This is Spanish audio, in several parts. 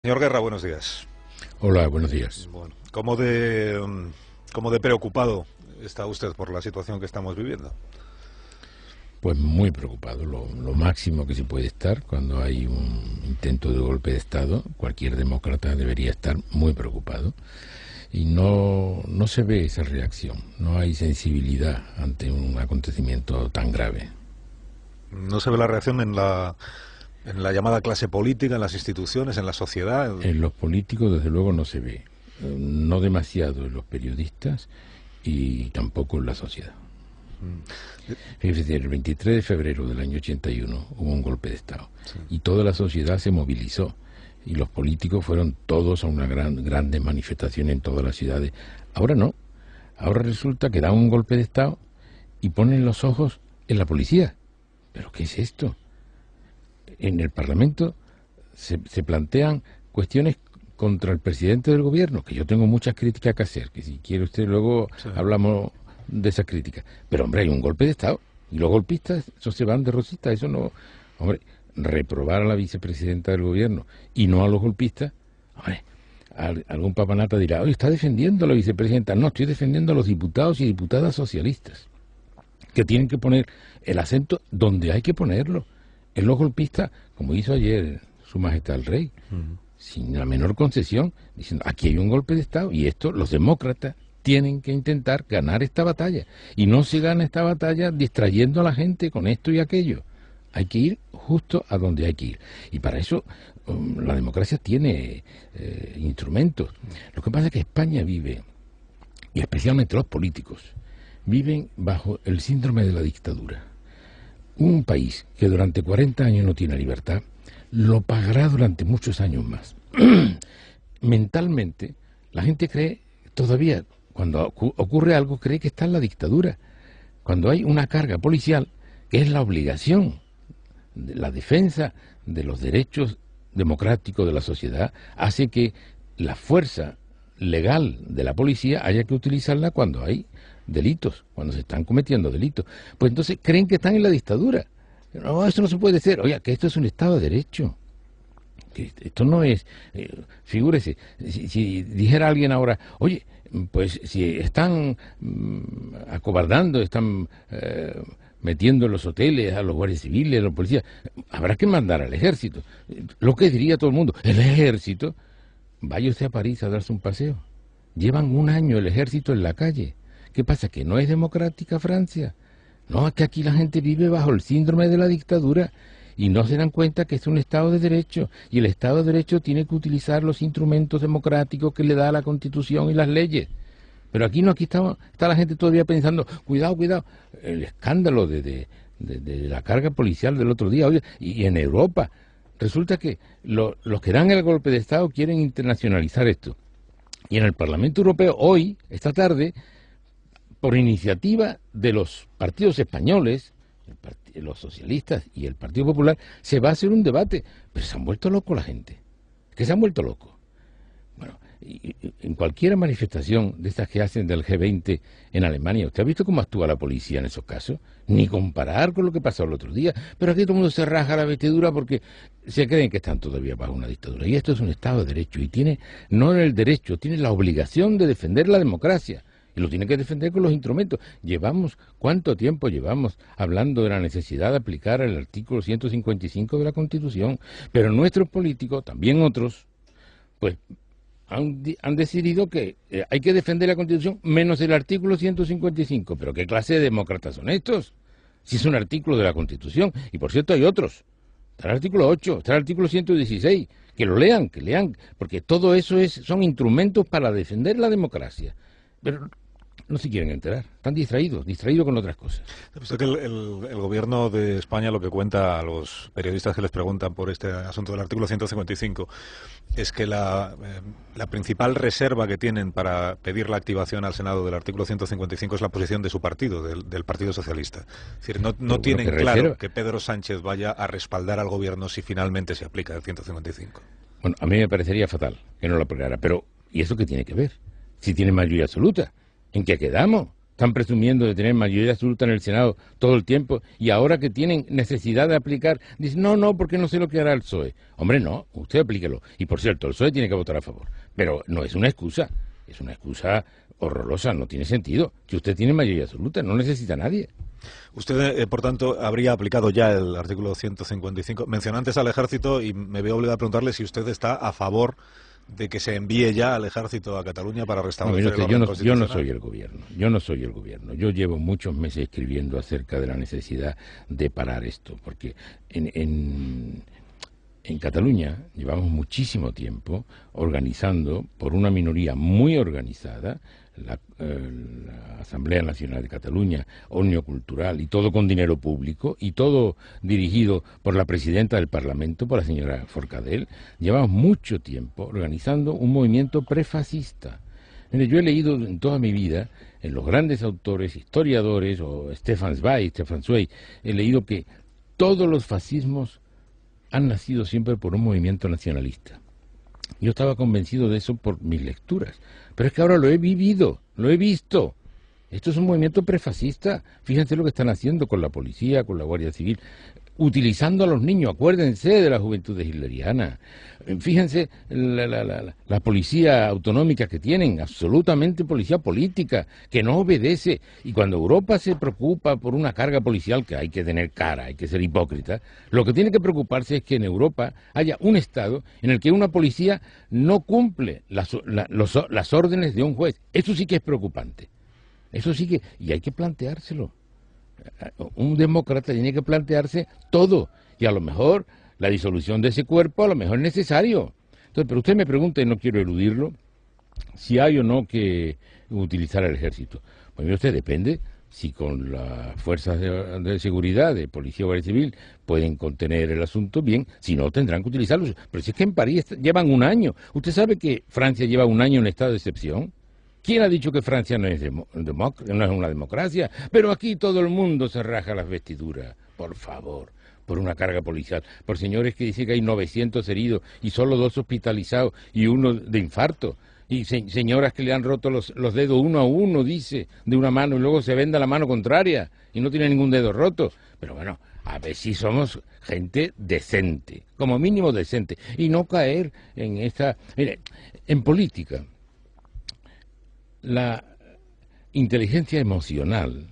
Señor Guerra, buenos días. Hola, buenos días. Bueno, ¿cómo de preocupado está usted por la situación que estamos viviendo? Pues muy preocupado, lo máximo que se puede estar cuando hay un intento de golpe de Estado. Cualquier demócrata debería estar muy preocupado. Y no se ve esa reacción, no hay sensibilidad ante un acontecimiento tan grave. ¿No se ve la reacción en la llamada clase política, en las instituciones, en la sociedad? En los políticos, desde luego, no se ve. No demasiado en los periodistas y tampoco en la sociedad. Fíjese, el 23 de febrero del año 81 hubo un golpe de Estado, sí, y toda la sociedad se movilizó y los políticos fueron todos a una grande manifestación en todas las ciudades. Ahora no, ahora resulta que dan un golpe de Estado y ponen los ojos en la policía. ¿Pero qué es esto? En el Parlamento se plantean cuestiones contra el presidente del gobierno, que yo tengo muchas críticas que hacer, que si quiere usted luego sí, hablamos de esa crítica. Pero hombre, hay un golpe de Estado y los golpistas, esos se van de rosita, eso no... Hombre, reprobar a la vicepresidenta del gobierno y no a los golpistas, hombre, algún papanata dirá, oye, está defendiendo a la vicepresidenta. No, estoy defendiendo a los diputados y diputadas socialistas, que tienen que poner el acento donde hay que ponerlo, en los golpistas, como hizo ayer Su Majestad el Rey, sin la menor concesión, diciendo, aquí hay un golpe de Estado y esto, los demócratas tienen que intentar ganar esta batalla. Y no se gana esta batalla distrayendo a la gente con esto y aquello. Hay que ir justo a donde hay que ir. Y para eso la democracia tiene instrumentos. Lo que pasa es que España vive, y especialmente los políticos, viven bajo el síndrome de la dictadura. Un país que durante 40 años no tiene libertad, lo pagará durante muchos años más. Mentalmente, la gente cree todavía, cuando ocurre algo, cree que está en la dictadura. Cuando hay una carga policial, que es la obligación de la defensa de los derechos democráticos de la sociedad, hace que la fuerza legal de la policía haya que utilizarla cuando hay delitos, cuando se están cometiendo delitos. Pues entonces creen que están en la dictadura. No, eso no se puede ser. Oiga, que esto es un Estado de Derecho. Que esto no es... figúrese, si dijera alguien ahora, oye, pues si están acobardando, están metiendo en los hoteles a los guardias civiles, a los policías, habrá que mandar al ejército. Lo que diría todo el mundo, el ejército, vaya usted a París a darse un paseo. Llevan un año el ejército en la calle. ¿Qué pasa? ¿Que no es democrática Francia? No, es que aquí la gente vive bajo el síndrome de la dictadura y no se dan cuenta que es un Estado de Derecho y el Estado de Derecho tiene que utilizar los instrumentos democráticos que le da la Constitución y las leyes. Pero aquí no, aquí está la gente todavía pensando, cuidado, el escándalo de la carga policial del otro día. Oye, y en Europa resulta que los que dan el golpe de Estado quieren internacionalizar esto. Y en el Parlamento Europeo hoy, esta tarde, por iniciativa de los partidos españoles, los socialistas y el Partido Popular, se va a hacer un debate. Pero se han vuelto locos la gente. ¿Que se han vuelto locos? Bueno, y en cualquier manifestación de estas que hacen del G20 en Alemania, ¿usted ha visto cómo actúa la policía en esos casos? Ni comparar con lo que pasó el otro día. Pero aquí todo el mundo se raja la vestidura porque se creen que están todavía bajo una dictadura. Y esto es un Estado de Derecho y tiene, no el derecho, tiene la obligación de defender la democracia. Y lo tiene que defender con los instrumentos. ¿Cuánto tiempo llevamos hablando de la necesidad de aplicar el artículo 155 de la Constitución? Pero nuestros políticos, también otros, pues han decidido que hay que defender la Constitución menos el artículo 155. ¿Pero qué clase de demócratas son estos? Si es un artículo de la Constitución. Y por cierto hay otros. Está el artículo 8, está el artículo 116. Que lo lean, porque todo eso son instrumentos para defender la democracia. Pero no se quieren enterar, están distraídos con otras cosas. Usted que el gobierno de España lo que cuenta a los periodistas que les preguntan por este asunto del artículo 155 es que la principal reserva que tienen para pedir la activación al Senado del artículo 155 es la posición de su partido, del Partido Socialista. Es decir, no tienen claro que Pedro Sánchez vaya a respaldar al gobierno si finalmente se aplica el 155. Bueno, a mí me parecería fatal que no lo aplicara, pero ¿y eso qué tiene que ver? Si tiene mayoría absoluta. ¿En qué quedamos? Están presumiendo de tener mayoría absoluta en el Senado todo el tiempo y ahora que tienen necesidad de aplicar, dicen, no, porque no sé lo que hará el PSOE. Hombre, no, usted aplíquelo. Y por cierto, el PSOE tiene que votar a favor. Pero no es una excusa, es una excusa horrorosa, no tiene sentido. Si usted tiene mayoría absoluta, no necesita a nadie. Usted, por tanto, habría aplicado ya el artículo 155. Mencionó antes al ejército y me veo obligado a preguntarle si usted está a favor de que se envíe ya al ejército a Cataluña para restablecer el orden constitucional. Yo no soy el gobierno. Yo llevo muchos meses escribiendo acerca de la necesidad de parar esto, porque en Cataluña llevamos muchísimo tiempo organizando por una minoría muy organizada la Asamblea Nacional de Cataluña, Òmnium Cultural, y todo con dinero público, y todo dirigido por la presidenta del Parlamento, por la señora Forcadell. Llevamos mucho tiempo organizando un movimiento prefascista. Mire, yo he leído en toda mi vida, en los grandes autores, historiadores, o Stefan Zweig, he leído que todos los fascismos han nacido siempre por un movimiento nacionalista. Yo estaba convencido de eso por mis lecturas, pero es que ahora lo he vivido, lo he visto. Esto es un movimiento prefascista. Fíjense lo que están haciendo con la policía, con la Guardia Civil, utilizando a los niños. Acuérdense de la juventud hitleriana. Fíjense la policía autonómica que tienen, absolutamente policía política, que no obedece. Y cuando Europa se preocupa por una carga policial, que hay que tener cara, hay que ser hipócrita, lo que tiene que preocuparse es que en Europa haya un Estado en el que una policía no cumple las órdenes de un juez. Eso sí que es preocupante. Eso sí que... Y hay que planteárselo. Un demócrata tiene que plantearse todo, y a lo mejor la disolución de ese cuerpo a lo mejor es necesario. Entonces, pero usted me pregunta, y no quiero eludirlo, si hay o no que utilizar el ejército. Pues mire usted, depende si con las fuerzas de seguridad, de policía o guardia civil, pueden contener el asunto, bien, si no tendrán que utilizarlos. Pero si es que en París llevan un año. ¿Usted sabe que Francia lleva un año en estado de excepción? ¿Quién ha dicho que Francia no es una democracia? Pero aquí todo el mundo se raja las vestiduras, por favor, por una carga policial. Por señores que dicen que hay 900 heridos y solo 2 hospitalizados y 1 de infarto. Y señoras que le han roto los dedos uno a uno, dice, de una mano, y luego se venda la mano contraria y no tiene ningún dedo roto. Pero bueno, a ver si somos gente decente, como mínimo decente, y no caer en esta... Mire, en política... La inteligencia emocional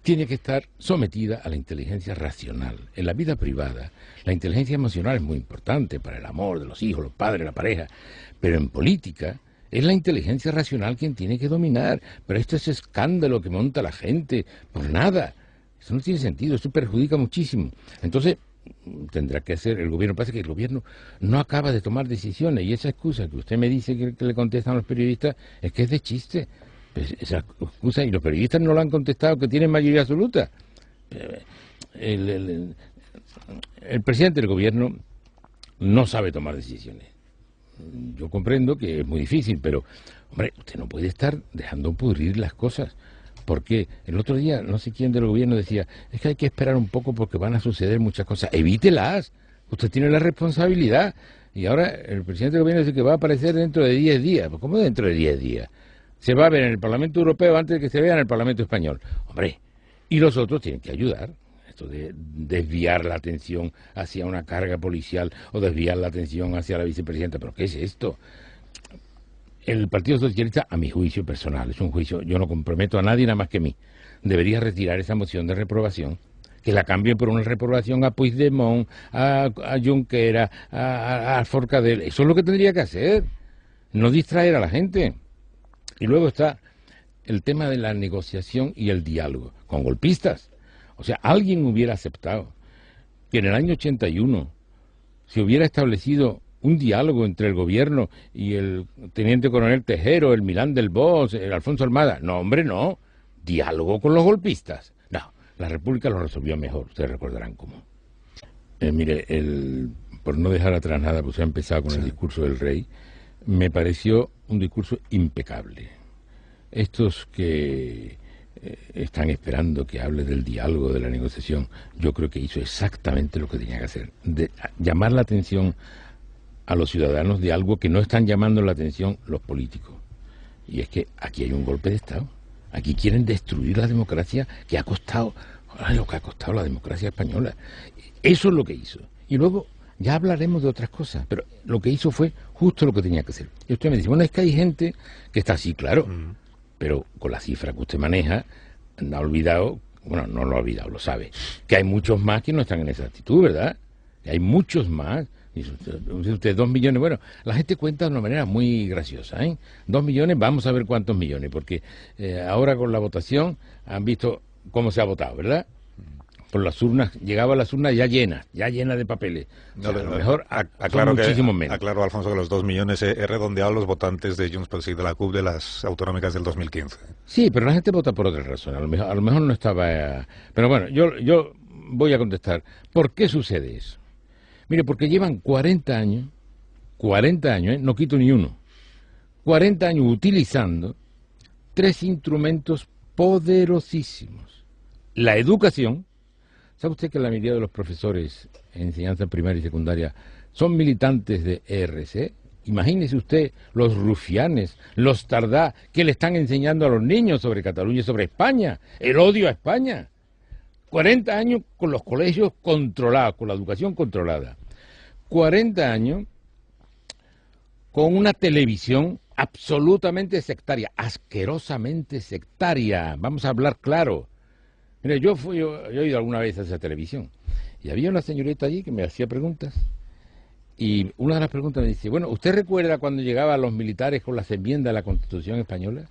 tiene que estar sometida a la inteligencia racional. En la vida privada, la inteligencia emocional es muy importante para el amor de los hijos, los padres, la pareja, pero en política es la inteligencia racional quien tiene que dominar. Pero esto es escándalo que monta la gente por nada. Eso no tiene sentido, eso perjudica muchísimo. Entonces, tendrá que hacer el gobierno. Parece que el gobierno no acaba de tomar decisiones, y esa excusa que usted me dice que le contestan los periodistas es que es de chiste. Pues esa excusa, y los periodistas no lo han contestado, que tienen mayoría absoluta. El presidente del gobierno no sabe tomar decisiones. Yo comprendo que es muy difícil, pero hombre, usted no puede estar dejando pudrir las cosas. Porque el otro día, no sé quién del gobierno decía, es que hay que esperar un poco porque van a suceder muchas cosas. Evítelas, usted tiene la responsabilidad. Y ahora el presidente del gobierno dice que va a aparecer dentro de 10 días. Pues ¿cómo dentro de 10 días? Se va a ver en el Parlamento Europeo antes de que se vea en el Parlamento Español. Hombre, y los otros tienen que ayudar. Esto de desviar la atención hacia una carga policial o desviar la atención hacia la vicepresidenta. ¿Pero qué es esto? El Partido Socialista, a mi juicio personal, es un juicio, yo no comprometo a nadie nada más que a mí, debería retirar esa moción de reprobación, que la cambien por una reprobación a Puigdemont, a Junqueras, a Forcadell. Eso es lo que tendría que hacer, no distraer a la gente. Y luego está el tema de la negociación y el diálogo con golpistas. O sea, alguien hubiera aceptado que en el año 81 se hubiera establecido un diálogo entre el gobierno y el teniente coronel Tejero, el Milán del Bosch, el Alfonso Almada. No, hombre, no. Diálogo con los golpistas. No, la República lo resolvió mejor. Ustedes recordarán cómo. Mire, por no dejar atrás nada, pues ha empezado con el discurso del rey, me pareció un discurso impecable. Estos que están esperando que hable del diálogo, de la negociación, yo creo que hizo exactamente lo que tenía que hacer. Llamar la atención a los ciudadanos de algo que no están llamando la atención los políticos. Y es que aquí hay un golpe de Estado. Aquí quieren destruir la democracia que ha costado, lo que ha costado la democracia española. Eso es lo que hizo. Y luego ya hablaremos de otras cosas, pero lo que hizo fue justo lo que tenía que hacer. Y usted me dice, bueno, es que hay gente que está así, claro, pero con la cifra que usted maneja, no ha olvidado, bueno, no lo ha olvidado, lo sabe, que hay muchos más que no están en esa actitud, ¿verdad? Que hay muchos más. Dice usted 2 millones, bueno, la gente cuenta de una manera muy graciosa, ¿eh? 2 millones, vamos a ver cuántos millones, porque ahora con la votación han visto cómo se ha votado, ¿verdad? Por las urnas, llegaba a las urnas ya llenas de papeles. No, o sea, a lo mejor aclaro muchísimos menos. Aclaro, Alfonso, que los 2 millones he redondeado los votantes de Junts pel Sí, de la CUP, de las autonómicas del 2015. Sí, pero la gente vota por otra razón. A lo mejor no estaba... Pero bueno, yo voy a contestar. ¿Por qué sucede eso? Mire, porque llevan 40 años, no quito ni uno, 40 años utilizando 3 instrumentos poderosísimos. La educación. ¿Sabe usted que la mayoría de los profesores en enseñanza primaria y secundaria son militantes de ERC? Imagínese usted los rufianes, los Tardá, que le están enseñando a los niños sobre Cataluña y sobre España, el odio a España. 40 años con los colegios controlados, con la educación controlada. 40 años con una televisión absolutamente sectaria, asquerosamente sectaria. Vamos a hablar claro. Mire, yo he ido alguna vez a esa televisión y había una señorita allí que me hacía preguntas y una de las preguntas me dice, bueno, ¿usted recuerda cuando llegaban los militares con las enmiendas a la Constitución española?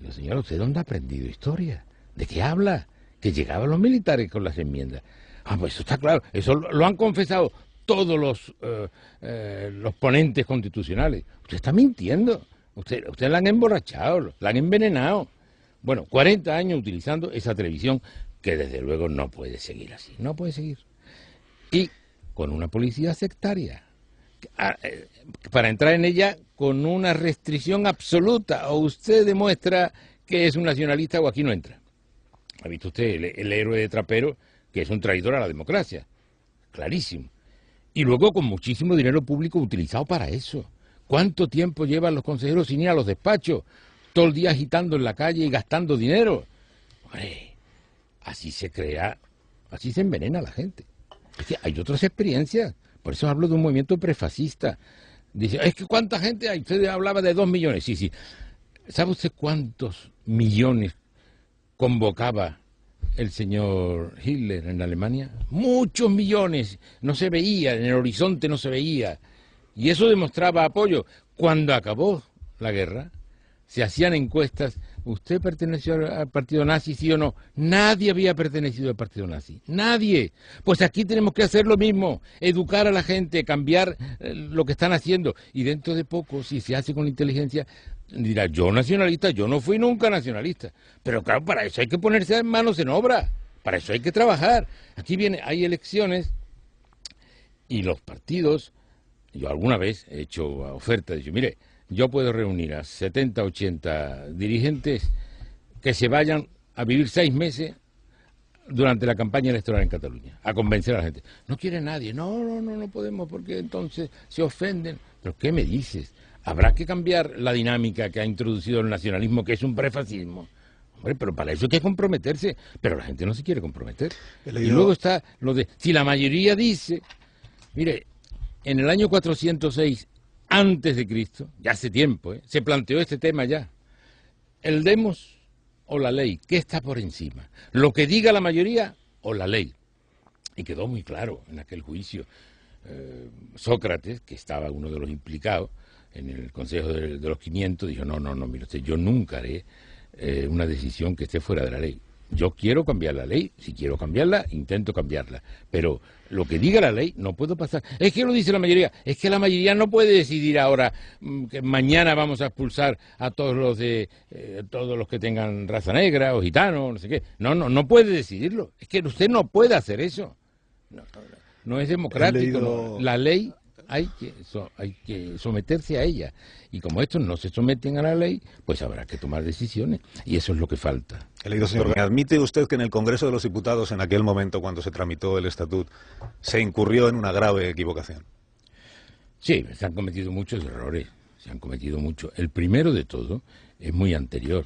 Y yo, señora, ¿usted dónde ha aprendido historia? ¿De qué habla? Que llegaban los militares con las enmiendas. Ah, pues eso está claro, eso lo han confesado todos los ponentes constitucionales. Usted está mintiendo, usted la han emborrachado, la han envenenado. Bueno, 40 años utilizando esa televisión que desde luego no puede seguir así, no puede seguir. Y con una policía sectaria, para entrar en ella con una restricción absoluta, o usted demuestra que es un nacionalista o aquí no entra. ¿Ha visto usted el héroe de Trapero, que es un traidor a la democracia? Clarísimo. Y luego con muchísimo dinero público utilizado para eso. ¿Cuánto tiempo llevan los consejeros sin ir a los despachos? Todo el día agitando en la calle y gastando dinero. Hombre, así se crea, así se envenena la gente. Es que hay otras experiencias. Por eso hablo de un movimiento prefascista. Dice, es que ¿cuánta gente hay? Usted hablaba de 2 millones. Sí, sí. ¿Sabe usted cuántos millones convocaba el señor Hitler en Alemania? Muchos millones. No se veía, en el horizonte no se veía. Y eso demostraba apoyo. Cuando acabó la guerra, se hacían encuestas. ¿Usted perteneció al partido nazi, sí o no? Nadie había pertenecido al partido nazi. Nadie. Pues aquí tenemos que hacer lo mismo. Educar a la gente, cambiar lo que están haciendo. Y dentro de poco, si se hace con inteligencia, dirá, yo nacionalista, yo no fui nunca nacionalista. Pero claro, para eso hay que ponerse manos en obra. Para eso hay que trabajar. Aquí hay elecciones y los partidos, yo alguna vez he hecho ofertas, he dicho, mire, yo puedo reunir a 70, 80 dirigentes que se vayan a vivir 6 meses durante la campaña electoral en Cataluña, a convencer a la gente. No quiere nadie. No podemos porque entonces se ofenden. ¿Pero qué me dices? Habrá que cambiar la dinámica que ha introducido el nacionalismo, que es un prefascismo. Hombre, pero para eso hay que comprometerse. Pero la gente no se quiere comprometer. Y luego está lo de, si la mayoría dice, mire, en el año 406 antes de Cristo, ya hace tiempo, se planteó este tema ya. El demos o la ley, ¿qué está por encima? ¿Lo que diga la mayoría o la ley? Y quedó muy claro en aquel juicio. Sócrates, que estaba uno de los implicados en el Consejo de los 500, dijo, no, mire usted, yo nunca haré una decisión que esté fuera de la ley. Yo quiero cambiar la ley, si quiero cambiarla, intento cambiarla, pero lo que diga la ley no puedo pasar. Es que lo dice la mayoría, es que la mayoría no puede decidir ahora que mañana vamos a expulsar a todos los que tengan raza negra o gitanos, no sé qué. No puede decidirlo. Es que usted no puede hacer eso. No es democrático. La ley hay que someterse a ella. Y como estos no se someten a la ley, pues habrá que tomar decisiones. Y eso es lo que falta. He leído, señor, ¿admite usted que en el Congreso de los Diputados, en aquel momento, cuando se tramitó el Estatut, se incurrió en una grave equivocación? Sí, se han cometido muchos errores. El primero de todo es muy anterior.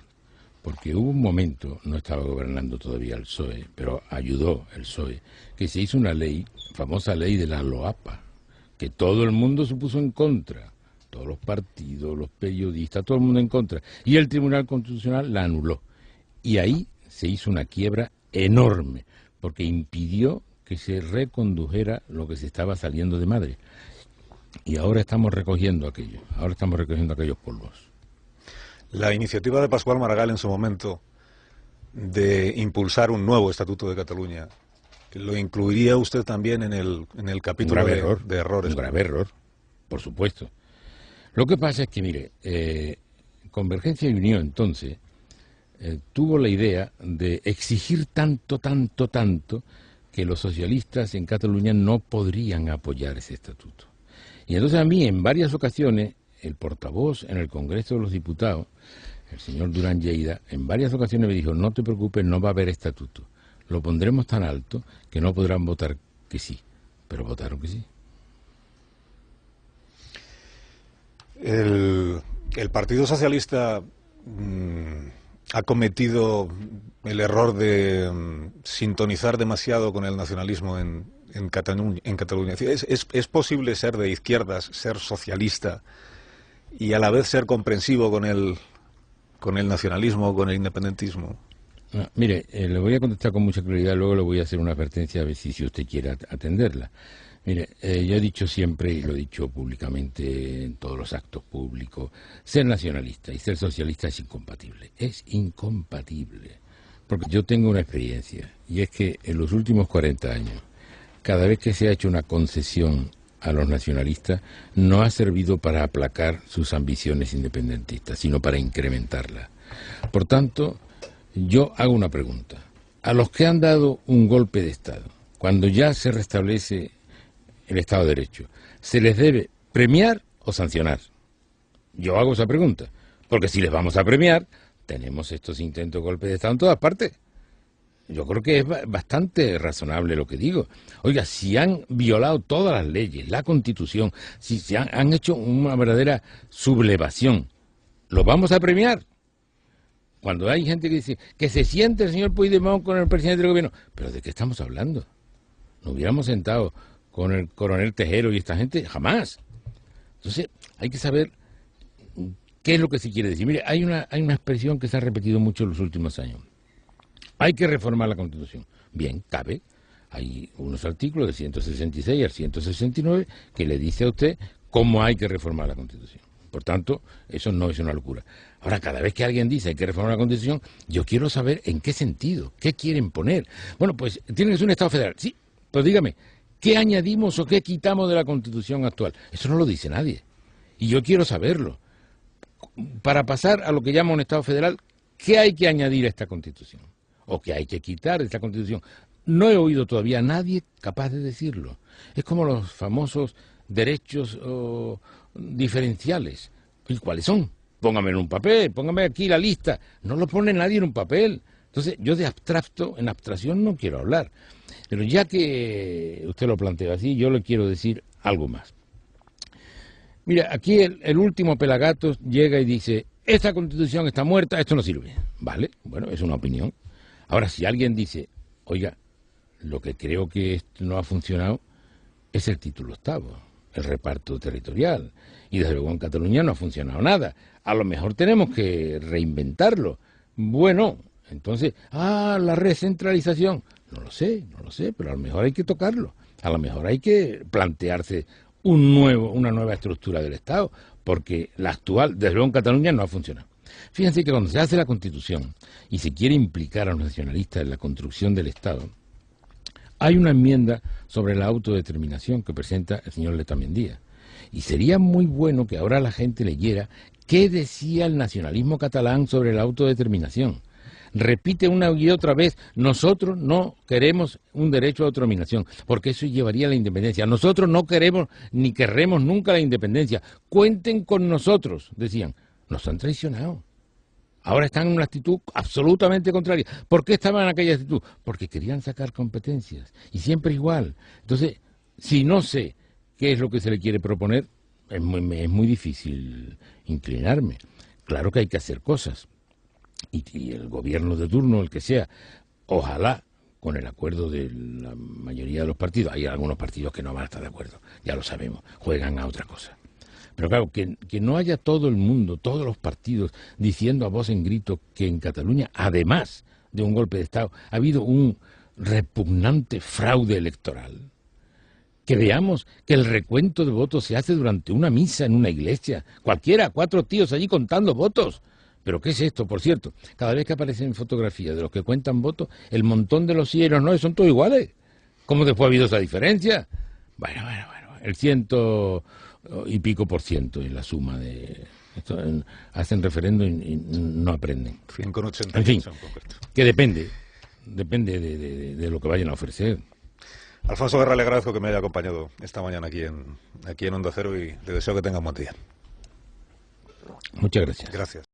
porque hubo un momento, no estaba gobernando todavía el PSOE, pero ayudó el PSOE, que se hizo una ley, famosa ley de la LOAPA, que todo el mundo se puso en contra, todos los partidos, los periodistas, todo el mundo en contra, y el Tribunal Constitucional la anuló. Y ahí se hizo una quiebra enorme, porque impidió que se recondujera lo que se estaba saliendo de madre. Y ahora estamos recogiendo aquello, aquellos polvos. La iniciativa de Pascual Maragall en su momento de impulsar un nuevo Estatuto de Cataluña, ¿lo incluiría usted también en el capítulo de errores? Un grave error, por supuesto. Lo que pasa es que, mire, Convergencia y Unió entonces tuvo la idea de exigir tanto, que los socialistas en Cataluña no podrían apoyar ese estatuto. Y entonces a mí, en varias ocasiones, el portavoz en el Congreso de los Diputados, el señor Durán Lleida, en varias ocasiones me dijo, no te preocupes, no va a haber estatuto. Lo pondremos tan alto que no podrán votar que sí. Pero votaron que sí. El Partido Socialista ha cometido el error de sintonizar demasiado con el nacionalismo en Cataluña. ¿Es posible ser de izquierdas, ser socialista y a la vez ser comprensivo con el nacionalismo, con el independentismo? No, mire, le voy a contestar con mucha claridad, luego le voy a hacer una advertencia a ver si usted quiere atenderla. Mire, yo he dicho siempre, y lo he dicho públicamente en todos los actos públicos, ser nacionalista y ser socialista es incompatible. Es incompatible. Porque yo tengo una experiencia, y es que en los últimos 40 años, cada vez que se ha hecho una concesión a los nacionalistas, no ha servido para aplacar sus ambiciones independentistas, sino para incrementarlas. Por tanto, yo hago una pregunta. A los que han dado un golpe de Estado, cuando ya se restablece el Estado de Derecho, ¿se les debe premiar o sancionar? Yo hago esa pregunta, porque si les vamos a premiar, tenemos estos intentos de golpe de Estado en todas partes. Yo creo que es bastante razonable lo que digo. Oiga, si han violado todas las leyes, la Constitución, si se han hecho una verdadera sublevación, ¿los vamos a premiar? Cuando hay gente que dice que se siente el señor Puigdemont con el presidente del gobierno, ¿pero de qué estamos hablando? Nos hubiéramos sentado con el coronel Tejero y esta gente, jamás. Entonces, hay que saber qué es lo que se quiere decir. Mire, hay una expresión que se ha repetido mucho en los últimos años. Hay que reformar la Constitución. Bien, cabe. Hay unos artículos del 166 al 169 que le dice a usted cómo hay que reformar la Constitución. Por tanto, eso no es una locura. Ahora, cada vez que alguien dice hay que reformar la Constitución, yo quiero saber en qué sentido, qué quieren poner. Bueno, pues tiene que ser un Estado federal. Sí, pero dígame, ¿qué añadimos o qué quitamos de la Constitución actual? Eso no lo dice nadie. Y yo quiero saberlo. Para pasar a lo que llama un Estado federal, ¿qué hay que añadir a esta Constitución? ¿O qué hay que quitar de esta Constitución? No he oído todavía a nadie capaz de decirlo. Es como los famosos derechos diferenciales. ¿Y cuáles son? Póngame en un papel, póngame aquí la lista. No lo pone nadie en un papel. Entonces, yo de abstracto, en abstracción no quiero hablar. Pero ya que usted lo plantea así, yo le quiero decir algo más. Mira, aquí el último pelagatos llega y dice, esta Constitución está muerta, esto no sirve. Vale, bueno, es una opinión. Ahora, si alguien dice, oiga, lo que creo que esto no ha funcionado es el título octavo, el reparto territorial. Y desde luego en Cataluña no ha funcionado nada. A lo mejor tenemos que reinventarlo. Bueno, entonces, la recentralización. No lo sé, pero a lo mejor hay que tocarlo. A lo mejor hay que plantearse una nueva estructura del Estado, porque la actual, desde luego en Cataluña, no ha funcionado. Fíjense que cuando se hace la Constitución y se quiere implicar a los nacionalistas en la construcción del Estado, hay una enmienda sobre la autodeterminación que presenta el señor Letamendia. Y sería muy bueno que ahora la gente leyera qué decía el nacionalismo catalán sobre la autodeterminación. Repite una y otra vez, nosotros no queremos un derecho a autodeterminación, porque eso llevaría a la independencia. Nosotros no queremos ni querremos nunca la independencia. Cuenten con nosotros, decían. Nos han traicionado. Ahora están en una actitud absolutamente contraria. ¿Por qué estaban en aquella actitud? Porque querían sacar competencias. Y siempre igual. Entonces, si no sé qué es lo que se le quiere proponer, es muy difícil inclinarme. Claro que hay que hacer cosas. y el gobierno de turno, el que sea, ojalá con el acuerdo de la mayoría de los partidos. Hay algunos partidos que no van a estar de acuerdo, ya lo sabemos, juegan a otra cosa. Pero claro, que no haya todo el mundo, todos los partidos, diciendo a voz en grito que en Cataluña, además de un golpe de Estado, ha habido un repugnante fraude electoral. Que veamos que el recuento de votos se hace durante una misa en una iglesia. Cualquiera, 4 tíos allí contando votos. ¿Pero qué es esto? Por cierto, cada vez que aparecen fotografías de los que cuentan votos, el montón de los sí y los no son todos iguales. ¿Cómo después ha habido esa diferencia? Bueno, el 100 y pico % en la suma de... hacen referendo y no aprenden. 100,80. En fin, que depende de lo que vayan a ofrecer. Alfonso Guerra, le agradezco que me haya acompañado esta mañana aquí en Onda Cero y le deseo que tenga un buen día. Muchas gracias. Gracias.